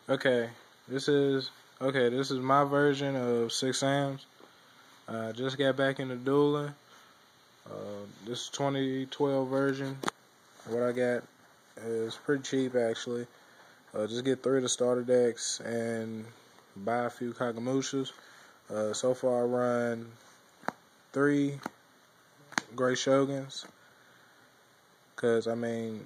Okay, this is my version of 6 Ams. I just got back into dueling. This is 2012 version. What I got is pretty cheap actually. Just get 3 of the starter decks and buy a few Kagamushas. So far I run 3 Great Shoguns. Cause I mean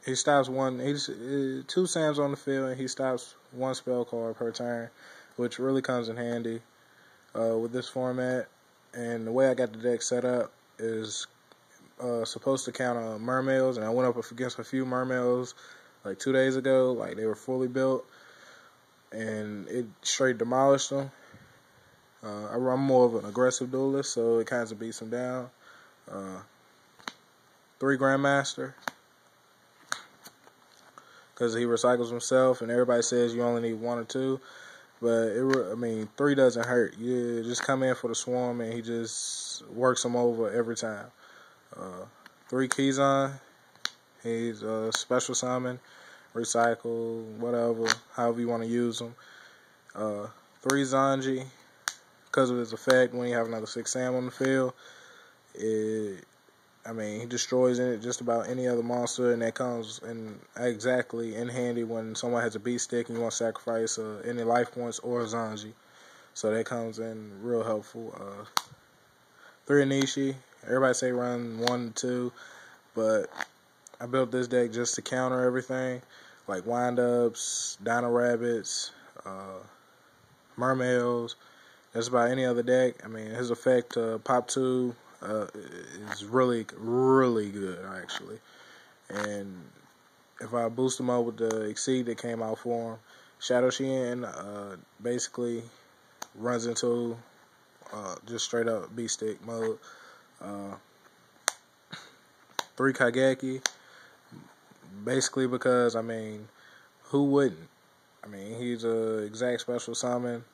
he stops one. He's 2 Sams on the field, and he stops 1 spell card per turn, which really comes in handy with this format. And the way I got the deck set up is supposed to counter mermaids, and I went up against a few mermaids like 2 days ago. Like they were fully built, and it straight demolished them. I'm more of an aggressive duelist, so it kind of beats them down. 3 Grandmaster. Because he recycles himself, and everybody says you only need 1 or 2, but 3 doesn't hurt. You just come in for the swarm, and he just works them over every time. 3 Kizan, he's a special summon, recycle, whatever, however you want to use them. 3 Zanji, because of his effect, when you have another 6 Sam on the field, he destroys just about any other monster, and that comes in exactly in handy when someone has a Beatstick and you want to sacrifice any life points or a Zanji. So that comes in real helpful. 3 Anishi. Everybody say run 1 to 2, but I built this deck just to counter everything, like wind-ups, Dino Rabbits, Mermaids. Just about any other deck. His effect, Pop 2, is really, really good, actually. And if I boost him up with the Exceed that came out for him, Shadow Shin basically runs into just straight up Beatstick mode. 3 Kageki, basically because, who wouldn't? He's a exact special summon.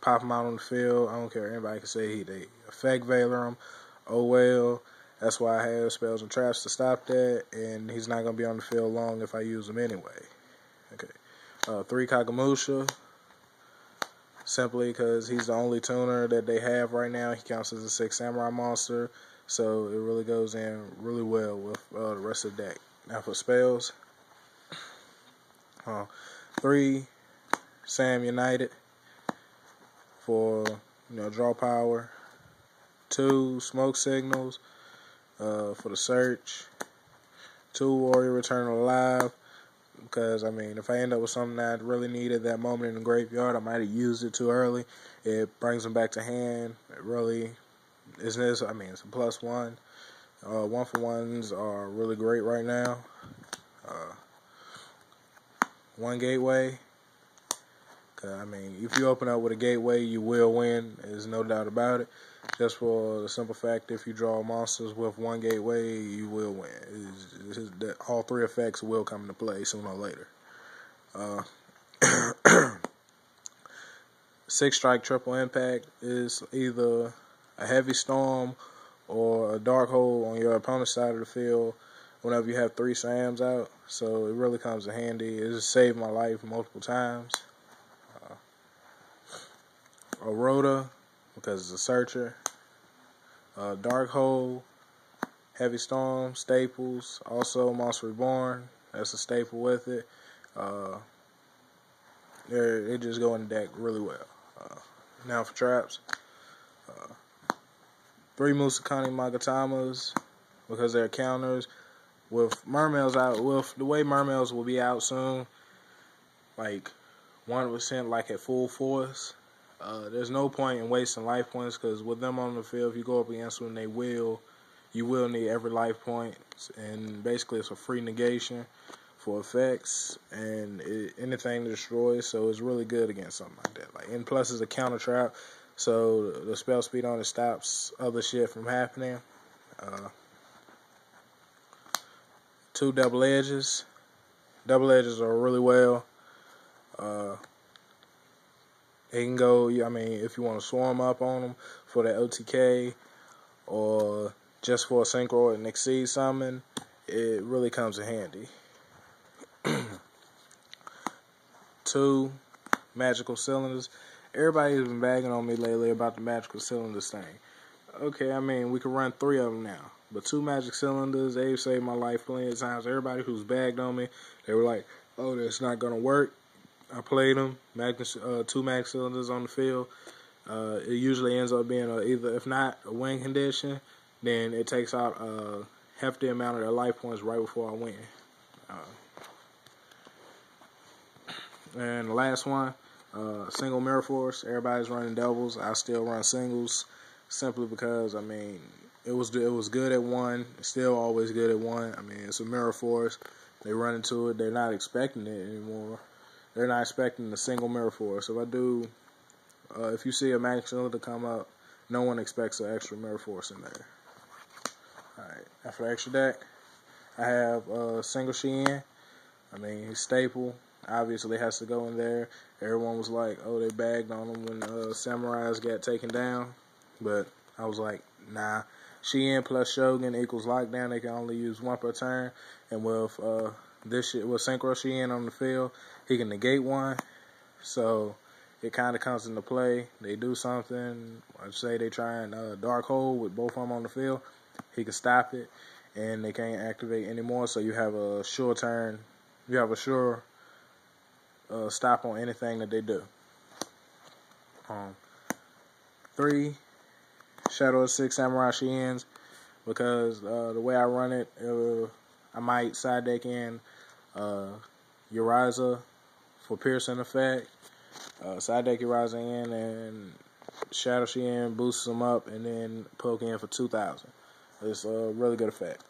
Pop him out on the field. I don't care. Anybody can say they effect Veiler him. Oh well. That's why I have spells and traps to stop that, and he's not going to be on the field long if I use him anyway. Okay. 3 Kagamusha. Simply because he's the only tuner that they have right now. He counts as a 6 Samurai monster, so it really goes in really well with the rest of the deck. Now for spells. 3 Sam United for draw power. 2 Smoke Signals for the search. 2 Warrior Return Alive, because if I end up with something that I really need at that moment in the graveyard, I might have used it too early. It brings them back to hand. It really is this. It's a +1. 1-for-1s are really great right now. 1 Gateway. If you open up with a gateway, you will win. There's no doubt about it. Just for the simple fact, if you draw monsters with 1 gateway, you will win. All 3 effects will come into play sooner or later. 6 Strike Triple Impact is either a Heavy Storm or a Dark Hole on your opponent's side of the field whenever you have 3 Sams out. So it really comes in handy. It has saved my life multiple times. A Rhoda, because it's a searcher. Dark Hole, Heavy Storm, staples. Also Monster Reborn, that's a staple with it. It just go in the deck really well. Now for traps. 3 Musakani Magatamas, because they're counters. With Mermaids out, the way Mermaids will be out soon, like 1% like at full force. There's no point in wasting life points, because with them on the field, if you go up against them, you will need every life point, and basically it's a free negation for effects and anything destroys, so it's really good against something like that. And plus it's a counter trap, so the spell speed on it stops other shit from happening. 2 Double Edges. Double Edges are really well. It can go, if you want to swarm up on them for the OTK or just for a synchro and exceed summon, it really comes in handy. 2 magical cylinders. Everybody's been bagging on me lately about the magical cylinders thing. Okay, I mean, we can run 3 of them now. But 2 magic cylinders, they've saved my life plenty of times. Everybody who's bagged on me, they were like, oh, that's not going to work. I played them, 2 magic cylinders on the field. It usually ends up being either, if not a win condition, then it takes out a hefty amount of their life points right before I win. And the last one, single mirror force. Everybody's running doubles. I still run singles, simply because, I mean, it was good at 1. It's still always good at 1. I mean, it's a mirror force. They run into it. They're not expecting it anymore. They're not expecting the single mirror force. If you see a magic cylinder come up, no one expects an extra mirror force in there. Alright, after extra deck, I have single Shien. I mean, he's staple. Obviously has to go in there. Everyone was like, oh, they bagged on him when samurais got taken down. But I was like, nah. Shien plus Shogun equals lockdown. They can only use 1 per turn. And with with Synchro Shien on the field, he can negate 1. So it kind of comes into play. They do something. I'd say they try and dark hole with both of them on the field. He can stop it, and they can't activate anymore. So you have a sure turn. You have a sure stop on anything that they do. 3 Shadow of 6 Samurai Shiens, because the way I run it, I might side deck in Uriza for piercing effect. Side deck Uriza in, and Shadow Shien boosts them up, and then poke in for 2,000. It's a really good effect.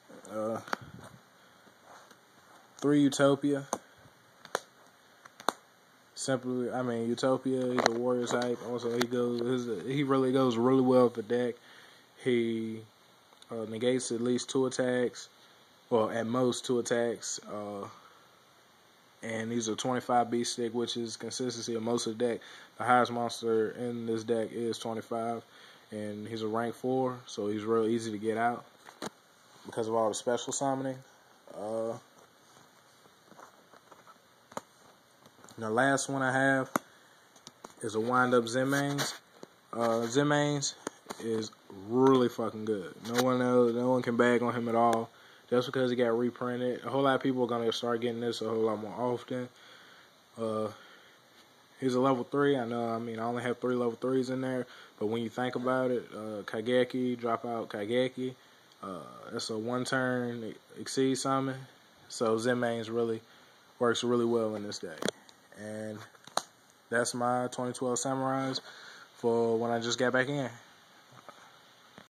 3 Utopia. Simply, I mean, Utopia, he's a warrior type. Also, he really goes really well with the deck. He negates at least 2 attacks. Well, at most 2 attacks. And he's a 25 Beatstick, which is consistency of most of the deck. The highest monster in this deck is 25. And he's a rank 4, so he's real easy to get out because of all the special summoning. The last one I have is a wind-up Zenmaines. Zenmaines is really fucking good. No one can bag on him at all. Just because he got reprinted. A whole lot of people are going to start getting this a whole lot more often. He's a level 3. I know, I mean, I only have 3 level 3s in there. But when you think about it, Kageki, drop out Kageki. That's a 1-turn exceed summon. So Zenmaines really works really well in this deck. And that's my 2012 Samurais for when I just got back in.